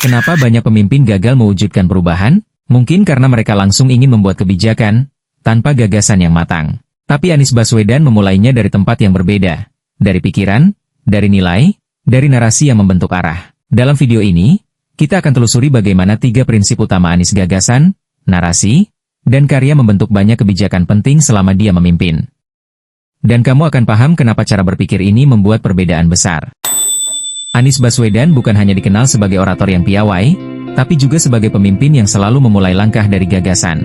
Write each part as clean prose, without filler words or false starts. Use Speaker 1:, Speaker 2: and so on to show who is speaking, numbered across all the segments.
Speaker 1: Kenapa banyak pemimpin gagal mewujudkan perubahan? Mungkin karena mereka langsung ingin membuat kebijakan, tanpa gagasan yang matang. Tapi Anies Baswedan memulainya dari tempat yang berbeda. Dari pikiran, dari nilai, dari narasi yang membentuk arah. Dalam video ini, kita akan telusuri bagaimana 3 prinsip utama Anies gagasan, narasi, dan karya membentuk banyak kebijakan penting selama dia memimpin. Dan kamu akan paham kenapa cara berpikir ini membuat perbedaan besar. Anies Baswedan bukan hanya dikenal sebagai orator yang piawai, tapi juga sebagai pemimpin yang selalu memulai langkah dari gagasan.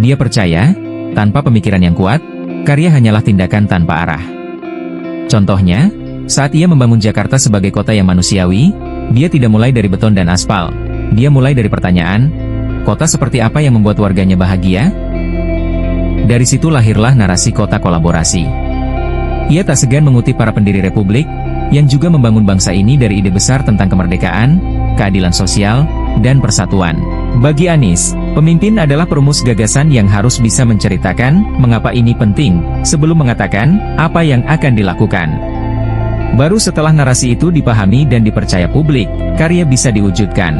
Speaker 1: Dia percaya, tanpa pemikiran yang kuat, karya hanyalah tindakan tanpa arah. Contohnya, saat ia membangun Jakarta sebagai kota yang manusiawi, dia tidak mulai dari beton dan aspal. Dia mulai dari pertanyaan, kota seperti apa yang membuat warganya bahagia? Dari situ lahirlah narasi kota kolaborasi. Ia tak segan mengutip para pendiri republik, yang juga membangun bangsa ini dari ide besar tentang kemerdekaan, keadilan sosial, dan persatuan. Bagi Anies, pemimpin adalah perumus gagasan yang harus bisa menceritakan mengapa ini penting, sebelum mengatakan apa yang akan dilakukan. Baru setelah narasi itu dipahami dan dipercaya publik, karya bisa diwujudkan.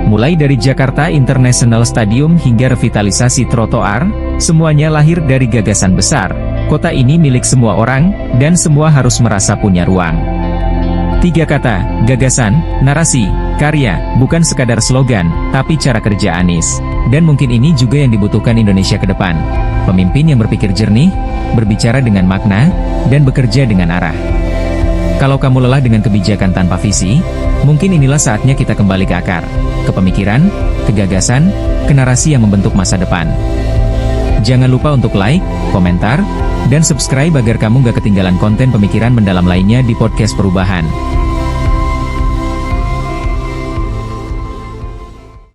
Speaker 1: Mulai dari Jakarta International Stadium hingga revitalisasi trotoar, semuanya lahir dari gagasan besar. Kota ini milik semua orang, dan semua harus merasa punya ruang. 3 kata, gagasan, narasi, karya, bukan sekadar slogan, tapi cara kerja Anies. Dan mungkin ini juga yang dibutuhkan Indonesia ke depan. Pemimpin yang berpikir jernih, berbicara dengan makna, dan bekerja dengan arah. Kalau kamu lelah dengan kebijakan tanpa visi, mungkin inilah saatnya kita kembali ke akar, ke pemikiran, ke gagasan, ke narasi yang membentuk masa depan. Jangan lupa untuk like, komentar, dan subscribe agar kamu gak ketinggalan konten pemikiran mendalam lainnya di Podcast Perubahan.